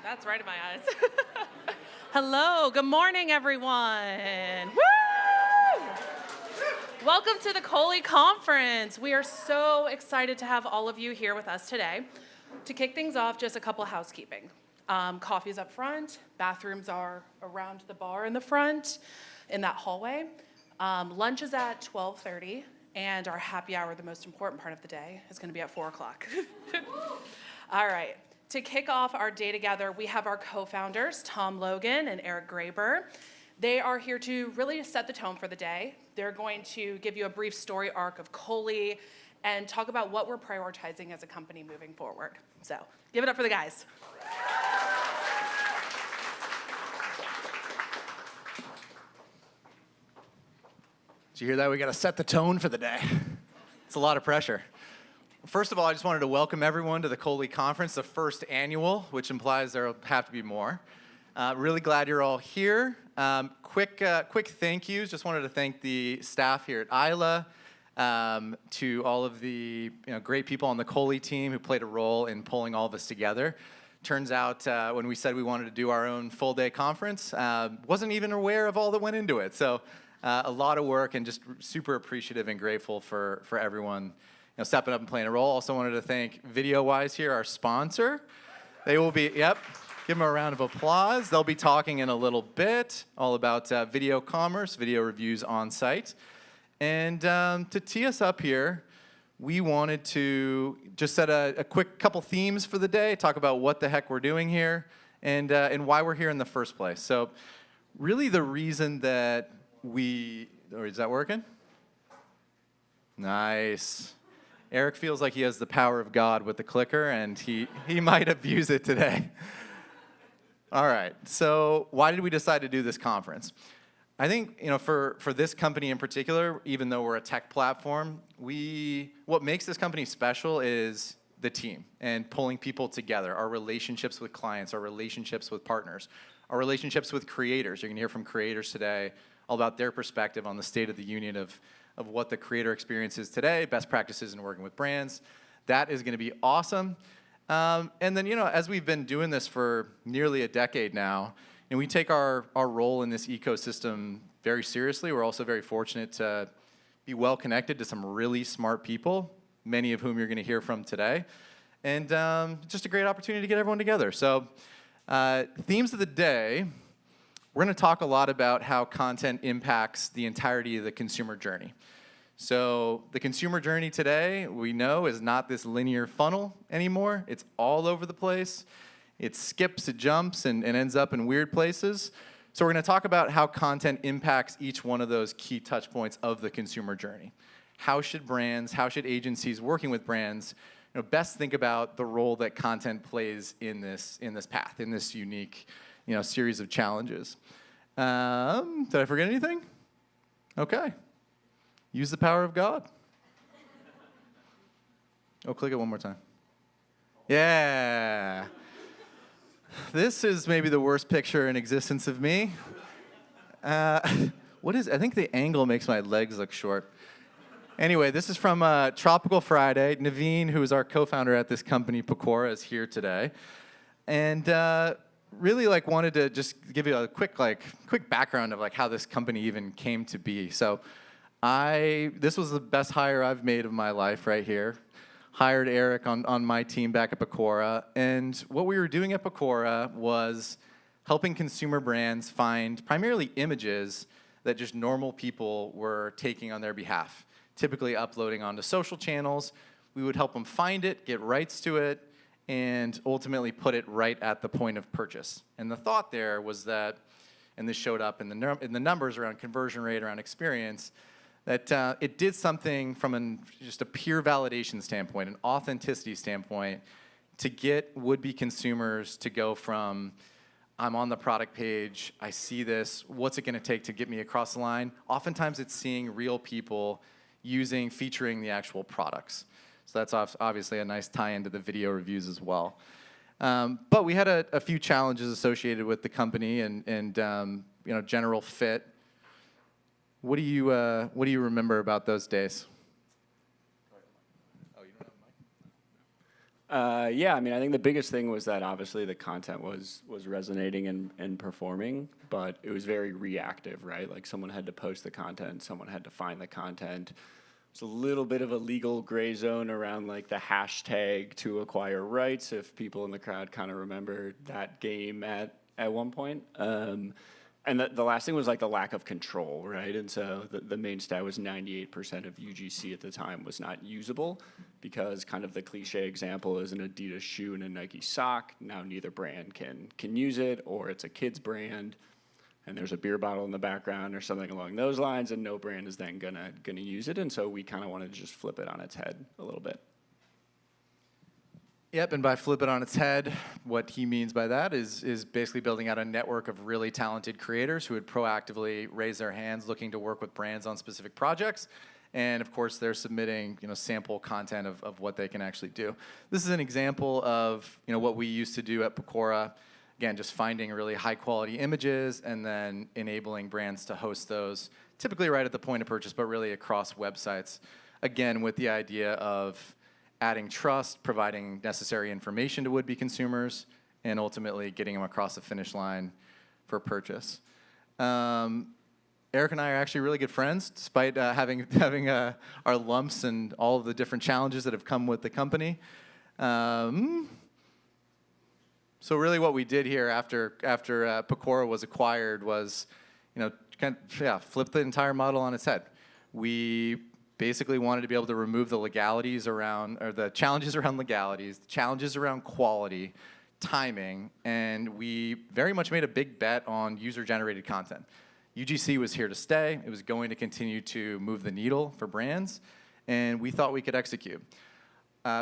That's right in my eyes. Hello, good morning, everyone. Woo! Welcome to the Cohley Conference. We are so excited to have all of you here with us today. To kick things off, just a couple of housekeeping. Coffee's up front, bathrooms are around the bar in the front, in that hallway. Lunch is at 12:30, and our happy hour, the most important part of the day, is gonna be at 4 o'clock. All right. To kick off our day together, we have our co-founders, Tom Logan and Eric Graber. They are here to really set the tone for the day. They're going to give you a brief story arc of Cohley and talk about what we're prioritizing as a company moving forward. So give it up for the guys. Did you hear that? We got to set the tone for the day. It's a lot of pressure. First of all, I just wanted to welcome everyone to the Cohley Conference, the first annual, which implies there will have to be more. Really glad you're all here. Quick thank yous. Just wanted to thank the staff here at Isla, to all of the great people on the Cohley team who played a role in pulling all of us together. Turns out when we said we wanted to do our own full-day conference, wasn't even aware of all that went into it. So a lot of work, and just super appreciative and grateful for everyone stepping up and playing a role. Also wanted to thank VideoWise here, our sponsor. They will be, give them a round of applause. They'll be talking in a little bit all about video commerce, video reviews on site. And to tee us up here, we wanted to just set a quick couple themes for the day, talk about what the heck we're doing here, and why we're here in the first place. So really the reason that is that working? Nice. Eric feels like he has the power of God with the clicker, and he might abuse it today. All right, so why did we decide to do this conference? I think for this company in particular, even though we're a tech platform, what makes this company special is the team and pulling people together, our relationships with clients, our relationships with partners, our relationships with creators. You're going to hear from creators today all about their perspective on the state of the union of what the creator experience is today, best practices in working with brands. That is going to be awesome. And then, as we've been doing this for nearly a decade now, and we take our role in this ecosystem very seriously. We're also very fortunate to be well connected to some really smart people, many of whom you're going to hear from today. And just a great opportunity to get everyone together. So themes of the day, we're going to talk a lot about how content impacts the entirety of the consumer journey. So the consumer journey today, we know, is not this linear funnel anymore. It's all over the place. It skips, it jumps, and ends up in weird places. So we're going to talk about how content impacts each one of those key touch points of the consumer journey. How should brands, how should agencies working with brands best think about the role that content plays in this path, in this unique series of challenges. Did I forget anything? Okay. Use the power of God. Oh, click it one more time. Yeah. This is maybe the worst picture in existence of me. I think the angle makes my legs look short. Anyway, this is from Tropical Friday. Naveen, who is our co-founder at this company, Pecora, is here today. And really wanted to just give you a quick background of how this company even came to be. So this was the best hire I've made of my life right here. Hired Eric on my team back at Pecora. And what we were doing at Pecora was helping consumer brands find primarily images that just normal people were taking on their behalf, typically uploading onto social channels. We would help them find it, get rights to it, and ultimately put it right at the point of purchase. And the thought there was that, and this showed up in the numbers around conversion rate, around experience, that it did something from just a peer validation standpoint, an authenticity standpoint, to get would-be consumers to go from, I'm on the product page, I see this, what's it going to take to get me across the line? Oftentimes it's seeing real people featuring the actual products. So that's obviously a nice tie into the video reviews as well. But we had a few challenges associated with the company and general fit. What do you remember about those days? Yeah, I mean, I think the biggest thing was that obviously the content was resonating and performing, but it was very reactive, right? Like someone had to post the content, someone had to find the content. It's a little bit of a legal gray zone around like the hashtag to acquire rights, if people in the crowd kind of remember that game at one point. And the last thing was like the lack of control, right? And so the main stat was 98% of UGC at the time was not usable because kind of the cliche example is an Adidas shoe and a Nike sock. Now neither brand can use it, or it's a kid's brand and there's a beer bottle in the background or something along those lines, and no brand is then gonna use it. And so we kind of wanted to just flip it on its head a little bit. Yep, and by flip it on its head, what he means by that is basically building out a network of really talented creators who would proactively raise their hands looking to work with brands on specific projects. And of course, they're submitting sample content of what they can actually do. This is an example of what we used to do at Pecora. Again, just finding really high quality images and then enabling brands to host those, typically right at the point of purchase, but really across websites. Again, with the idea of adding trust, providing necessary information to would-be consumers, and ultimately getting them across the finish line for purchase. Eric and I are actually really good friends, despite having our lumps and all of the different challenges that have come with the company. So really what we did here after Pecora was acquired was, flip the entire model on its head. We basically wanted to be able to remove the legalities around, or the challenges around legalities, challenges around quality, timing, and we very much made a big bet on user-generated content. UGC was here to stay. It was going to continue to move the needle for brands, and we thought we could execute.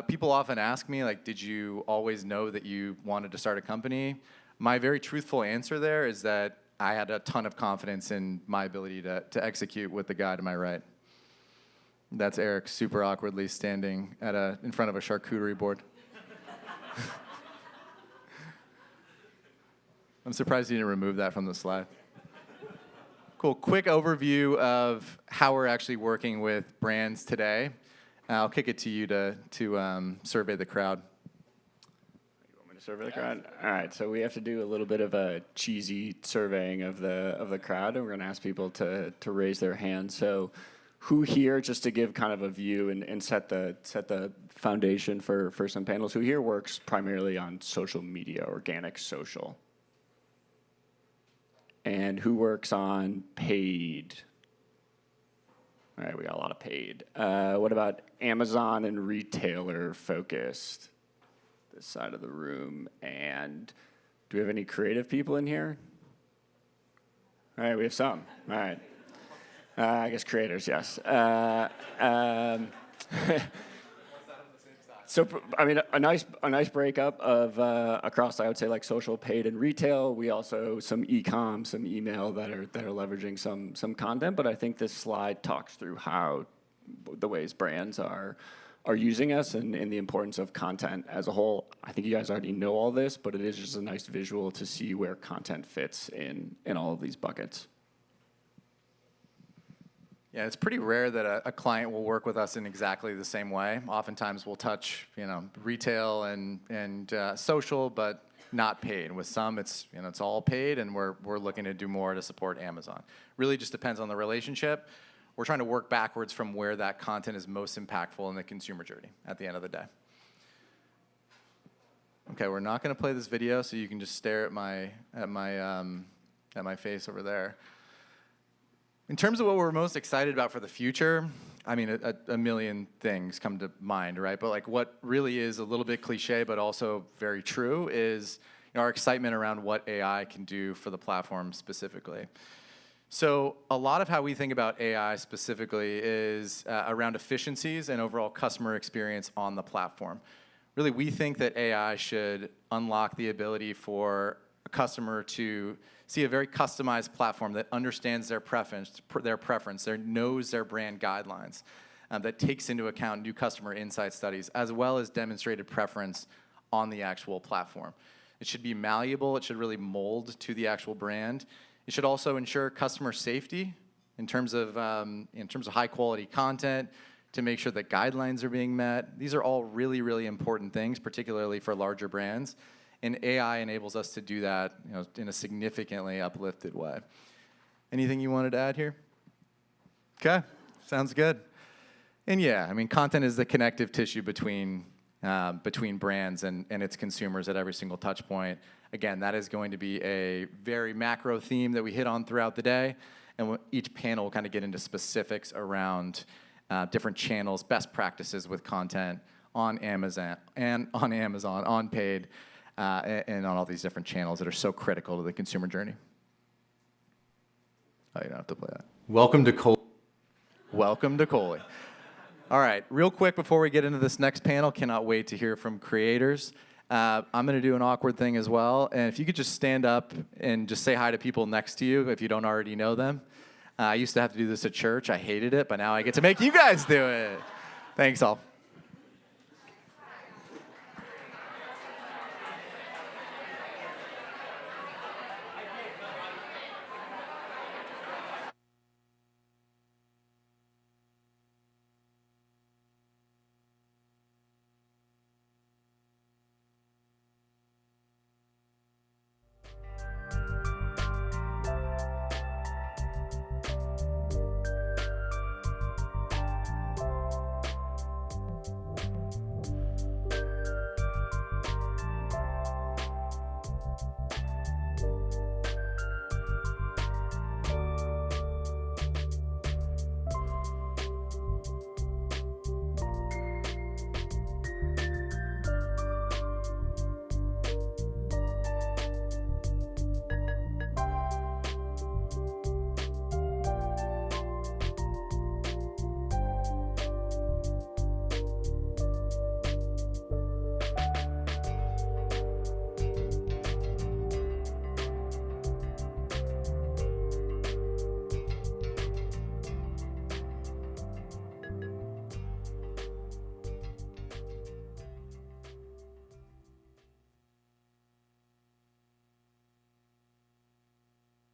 People often ask me, like, did you always know that you wanted to start a company? My very truthful answer there is that I had a ton of confidence in my ability to execute with the guy to my right. That's Eric super awkwardly standing in front of a charcuterie board. I'm surprised you didn't remove that from the slide. Cool, quick overview of how we're actually working with brands today. I'll kick it to you to survey the crowd. You want me to survey the crowd? All right, so we have to do a little bit of a cheesy surveying of the crowd, and we're gonna ask people to raise their hands. So who here, just to give kind of a view and set the foundation for some panels, who here works primarily on social media, organic social? And who works on paid? All right, we got a lot of paid. What about Amazon and retailer focused? This side of the room. And do we have any creative people in here? All right, we have some. All right. I guess creators, yes. So, I mean, a nice breakup of across, I would say, like social, paid, and retail. We also some e-com, some email that are leveraging some content. But I think this slide talks through how the ways brands are using us and the importance of content as a whole. I think you guys already know all this, but it is just a nice visual to see where content fits in all of these buckets. Yeah, it's pretty rare that a client will work with us in exactly the same way. Oftentimes we'll touch, retail and social, but not paid. With some, it's all paid, and we're looking to do more to support Amazon. Really, just depends on the relationship. We're trying to work backwards from where that content is most impactful in the consumer journey at the end of the day. Okay, we're not going to play this video, so you can just stare at my face over there. In terms of what we're most excited about for the future, I mean, a million things come to mind, right? But like what really is a little bit cliche, but also very true, is our excitement around what AI can do for the platform specifically. So a lot of how we think about AI specifically is around efficiencies and overall customer experience on the platform. Really, we think that AI should unlock the ability for a customer to see a very customized platform that understands their preference, knows their brand guidelines, that takes into account new customer insight studies, as well as demonstrated preference on the actual platform. It should be malleable. It should really mold to the actual brand. It should also ensure customer safety in terms of high quality content, to make sure that guidelines are being met. These are all really, really important things, particularly for larger brands. And AI enables us to do that, in a significantly uplifted way. Anything you wanted to add here? Okay, sounds good. And yeah, I mean, content is the connective tissue between brands and its consumers at every single touch point. Again, that is going to be a very macro theme that we hit on throughout the day. And each panel will kind of get into specifics around different channels, best practices with content on Amazon, on paid, and on all these different channels that are so critical to the consumer journey. Oh, you don't have to play that. Welcome to Cohley. Welcome to Cohley. All right, real quick before we get into this next panel, cannot wait to hear from creators. I'm going to do an awkward thing as well, and if you could just stand up and just say hi to people next to you if you don't already know them. I used to have to do this at church. I hated it, but now I get to make you guys do it. Thanks all.